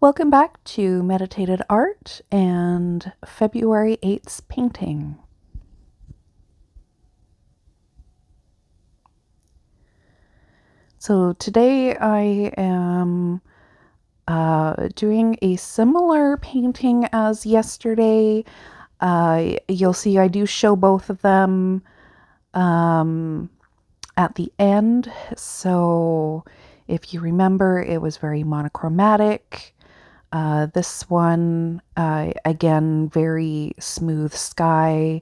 Welcome back to Meditated Art and February 8th's painting. So today I am doing a similar painting as yesterday. You'll see I do show both of them at the end. So if you remember, it was very monochromatic. This one, again, very smooth sky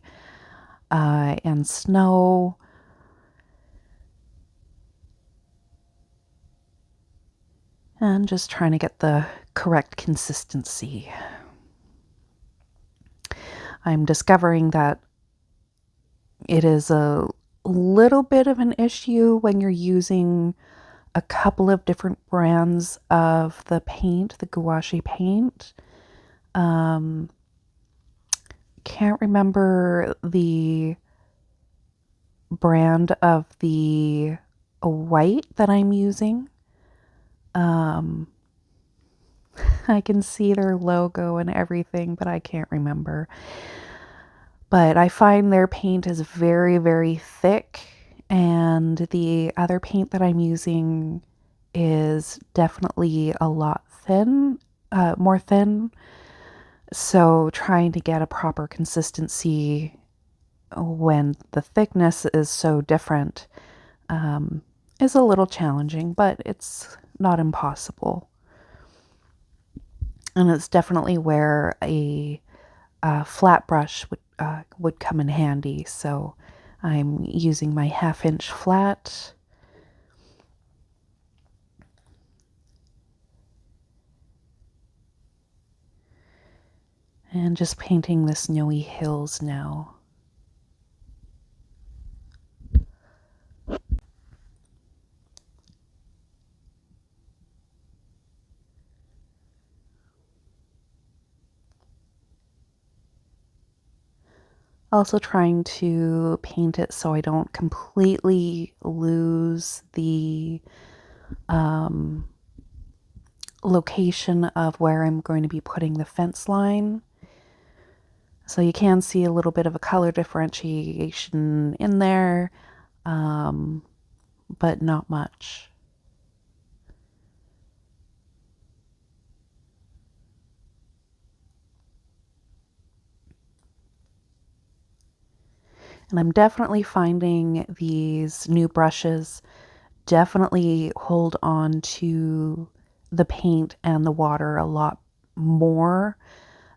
and snow. And just trying to get the correct consistency. I'm discovering that it is a little bit of an issue when you're using a couple of different brands of the paint, the gouache paint. Can't remember the brand of the white that I'm using. I can see their logo and everything, but I can't remember. But I find their paint is very, very thick, and the other paint that I'm using is definitely a lot more thin. So trying to get a proper consistency when the thickness is so different is a little challenging, but it's not impossible. And it's definitely where a flat brush would come in handy. So I'm using my 1/2 inch flat. And just painting the snowy hills now. Also trying to paint it so I don't completely lose the location of where I'm going to be putting the fence line. So you can see a little bit of a color differentiation in there, but not much. And I'm definitely finding these new brushes definitely hold on to the paint and the water a lot more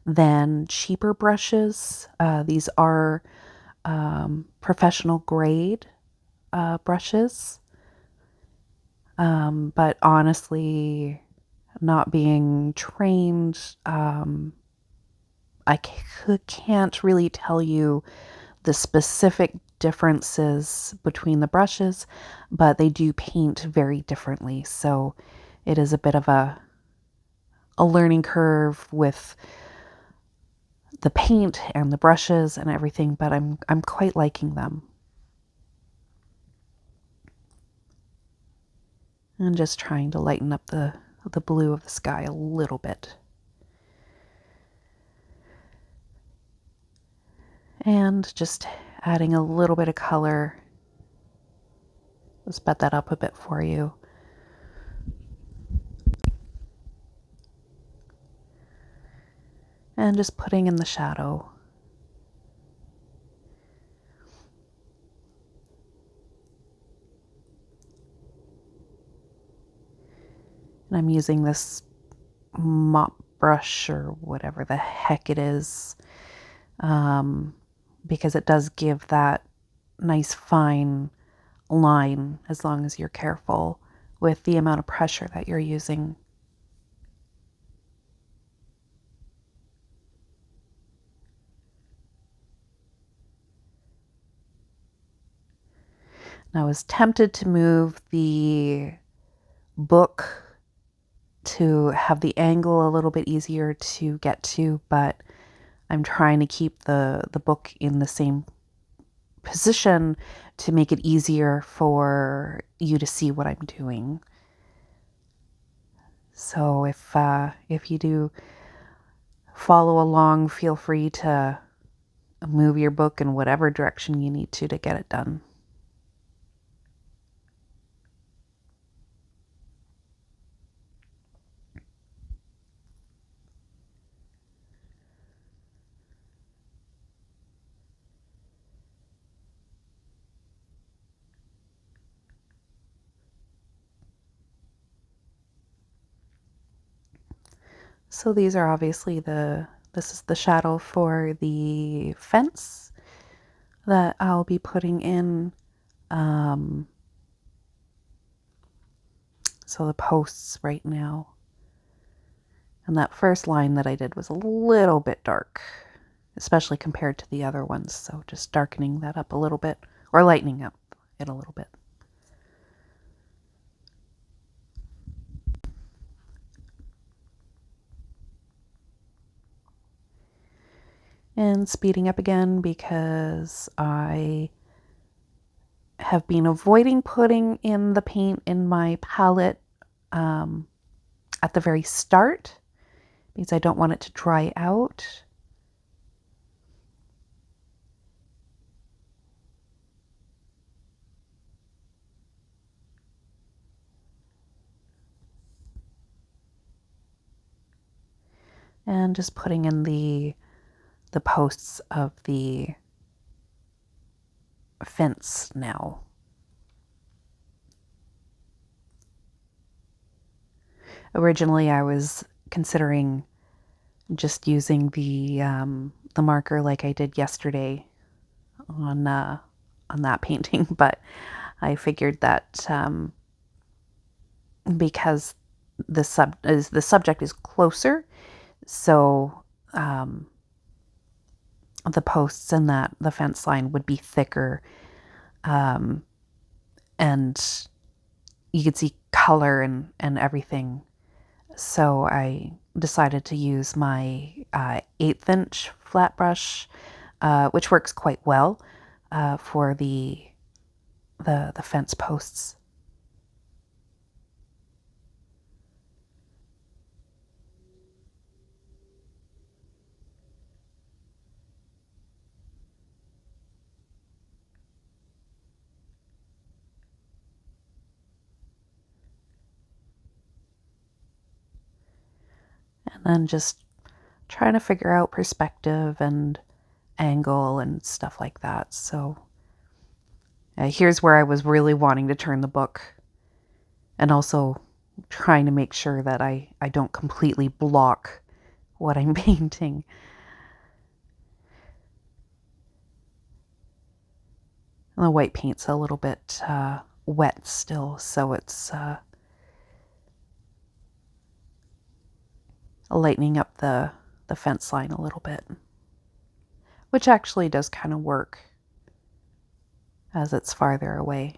than cheaper brushes. These are professional grade brushes. But honestly, not being trained, I can't really tell you the specific differences between the brushes, but they do paint very differently. So it is a bit of a learning curve with the paint and the brushes and everything, but I'm quite liking them. And just trying to lighten up the blue of the sky a little bit. And just adding a little bit of color. Let's sped that up a bit for you. And just putting in the shadow. And I'm using this mop brush or whatever the heck it is, because it does give that nice fine line as long as you're careful with the amount of pressure that you're using. And I was tempted to move the book to have the angle a little bit easier to get to, but I'm trying to keep the book in the same position to make it easier for you to see what I'm doing. So if you do follow along, feel free to move your book in whatever direction you need to get it done. So these are obviously this is the shadow for the fence that I'll be putting in. So the posts right now. And that first line that I did was a little bit dark, especially compared to the other ones. So just darkening that up a little bit, or lightening up it a little bit. And speeding up again because I have been avoiding putting in the paint in my palette at the very start because I don't want it to dry out. And just putting in the posts of the fence now. Originally, I was considering just using the marker like I did yesterday on that painting, but I figured that because the subject is closer, so the posts and the fence line would be thicker, and you could see color and everything. So I decided to use my 1/8 inch flat brush, which works quite well for the fence posts. And then just trying to figure out perspective and angle and stuff like that. So here's where I was really wanting to turn the book, and also trying to make sure that I don't completely block what I'm painting. And the white paint's a little bit wet still, so it's lightening up the fence line a little bit, which actually does kind of work as it's farther away.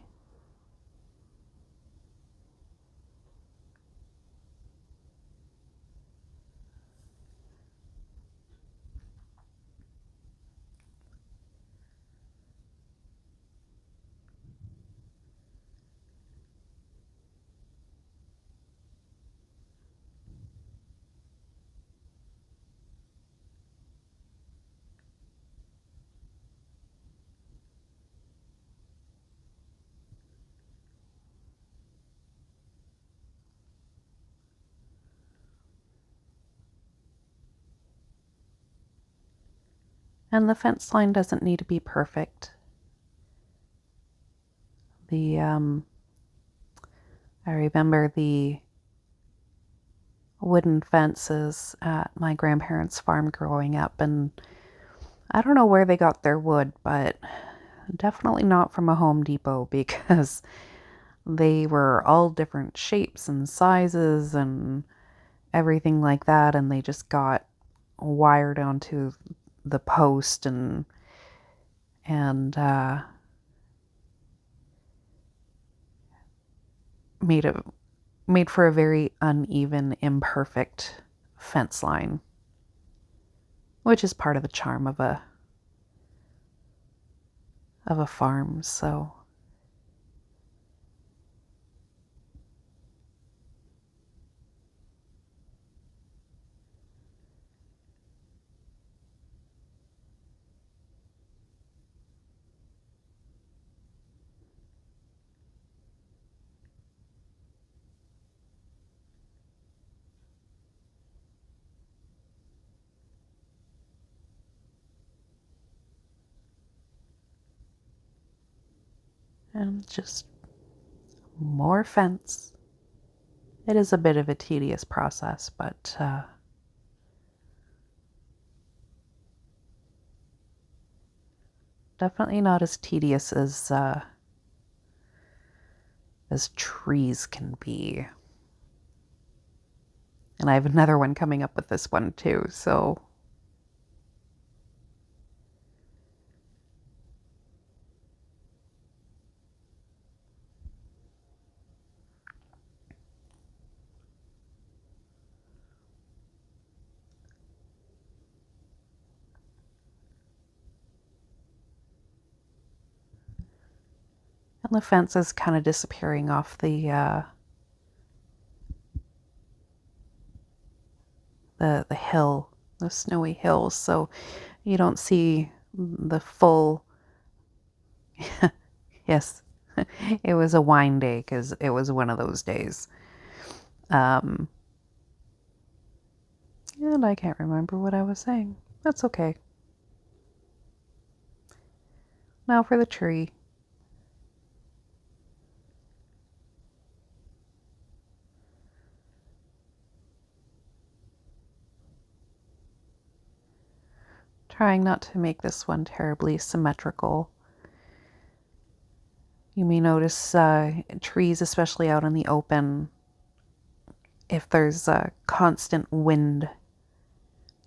And the fence line doesn't need to be perfect. I remember the wooden fences at my grandparents' farm growing up, and I don't know where they got their wood, but definitely not from a Home Depot because they were all different shapes and sizes and everything like that, and they just got wired onto the post and made for a very uneven, imperfect fence line, which is part of the charm of a farm. So And just more fence. It is a bit of a tedious process, but definitely not as tedious as trees can be. And I have another one coming up with this one too, so and the fence is kind of disappearing off the hill, the snowy hills, so you don't see the full. Yes, it was a wine day because it was one of those days. And I can't remember what I was saying. That's okay. Now for the tree. Trying not to make this one terribly symmetrical. You may notice trees, especially out in the open, if there's a constant wind,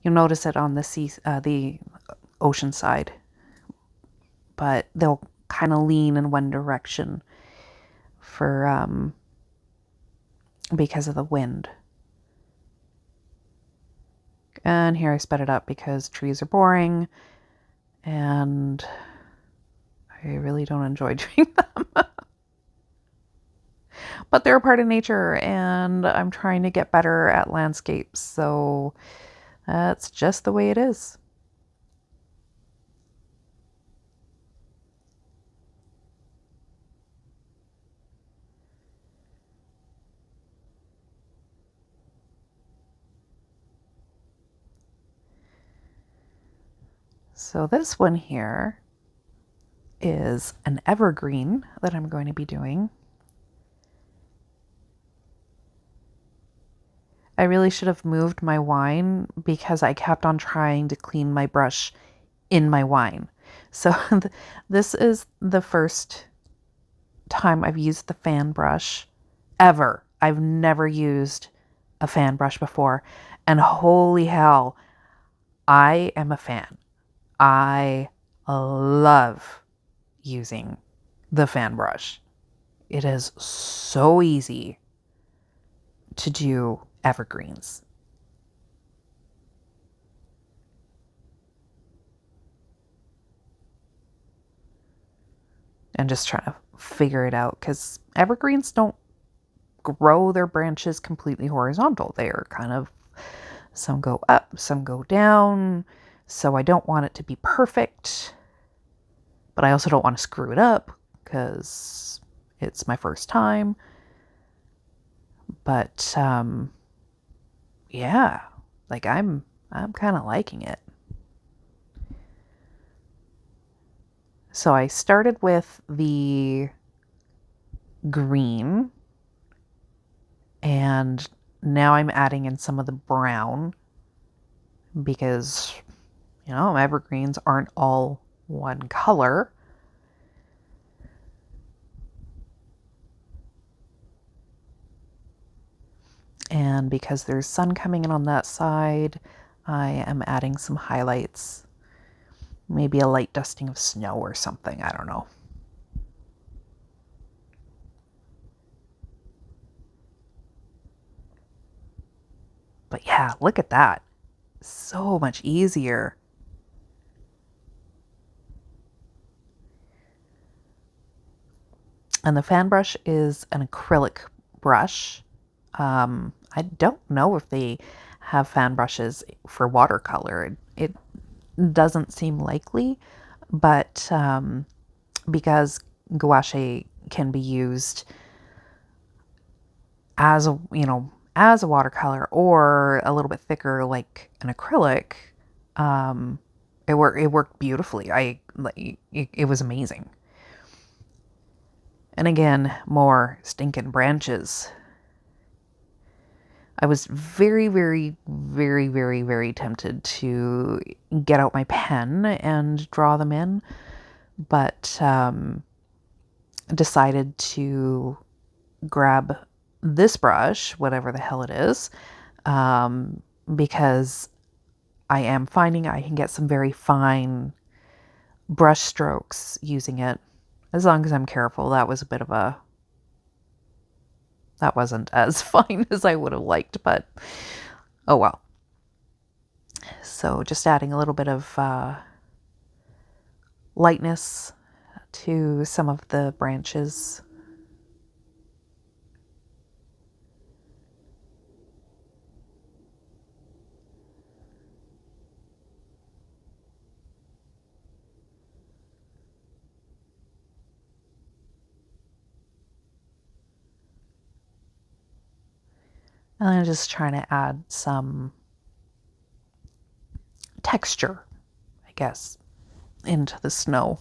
you'll notice it on the ocean side, but they'll kind of lean in one direction for because of the wind. And here I sped it up because trees are boring and I really don't enjoy doing them. But they're a part of nature and I'm trying to get better at landscapes, so that's just the way it is. So this one here is an evergreen that I'm going to be doing. I really should have moved my wine because I kept on trying to clean my brush in my wine. So this is the first time I've used the fan brush ever. I've never used a fan brush before. And holy hell, I am a fan. I love using the fan brush. It is so easy to do evergreens. And just trying to figure it out because evergreens don't grow their branches completely horizontal. They are kind of, some go up, some go down. So I don't want it to be perfect, but I also don't want to screw it up because it's my first time. But yeah, like I'm kind of liking it. So I started with the green and now I'm adding in some of the brown because, you know, evergreens aren't all one color. And because there's sun coming in on that side, I am adding some highlights. Maybe a light dusting of snow or something, I don't know. But yeah, look at that. So much easier. And the fan brush is an acrylic brush. I don't know if they have fan brushes for watercolor. It doesn't seem likely, but because gouache can be used as a, you know, as a watercolor or a little bit thicker like an acrylic, it worked beautifully. It was amazing. And again, more stinking branches. I was very, very, very, very, very tempted to get out my pen and draw them in, but decided to grab this brush, whatever the hell it is, because I am finding I can get some very fine brush strokes using it, as long as I'm careful. That wasn't as fine as I would have liked, but oh well. So just adding a little bit of lightness to some of the branches. And I'm just trying to add some texture, I guess, into the snow.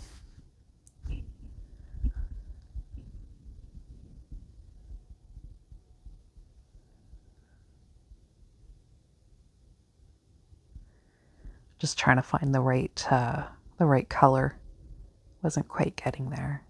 Just trying to find the right color. Wasn't quite getting there.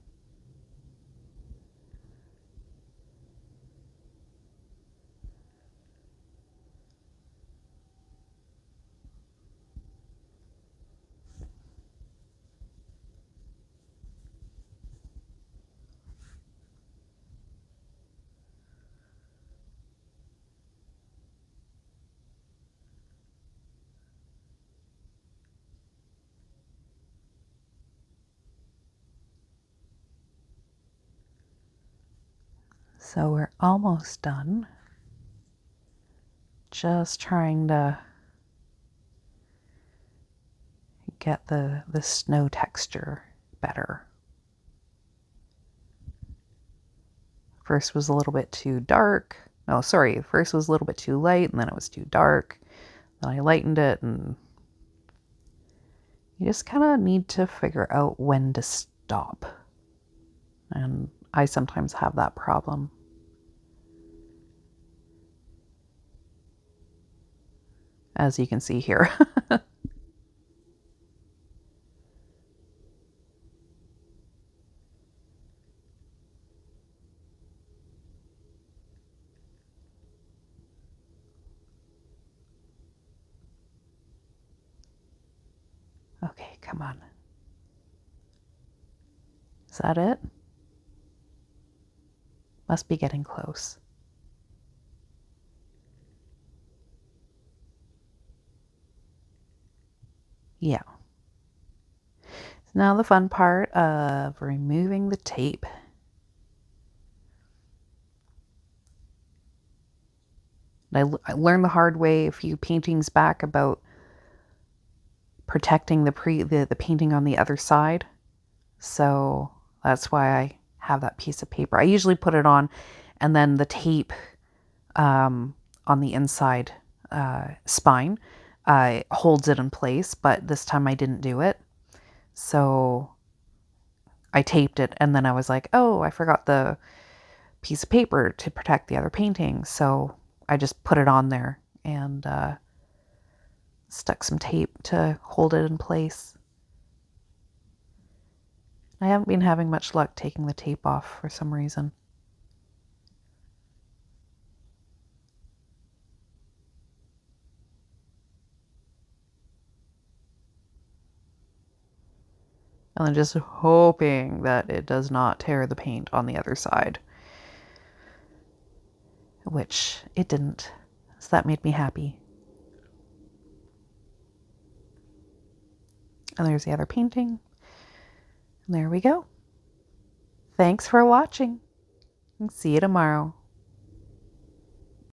So we're almost done. Just trying to get the snow texture better. First was a little bit too dark. No, sorry, first was a little bit too light, and then it was too dark. Then I lightened it, and you just kind of need to figure out when to stop. And I sometimes have that problem. As you can see here. Okay, come on. Is that it? Must be getting close. Yeah. So now the fun part of removing the tape. I learned the hard way a few paintings back about protecting the painting on the other side. So that's why I have that piece of paper. I usually put it on, and then the tape on the inside spine holds it in place, but this time I didn't do it. So I taped it, and then I was like, oh, I forgot the piece of paper to protect the other painting. So I just put it on there and stuck some tape to hold it in place. I haven't been having much luck taking the tape off for some reason. And I'm just hoping that it does not tear the paint on the other side. Which it didn't. So that made me happy. And there's the other painting. And there we go. Thanks for watching. See you tomorrow.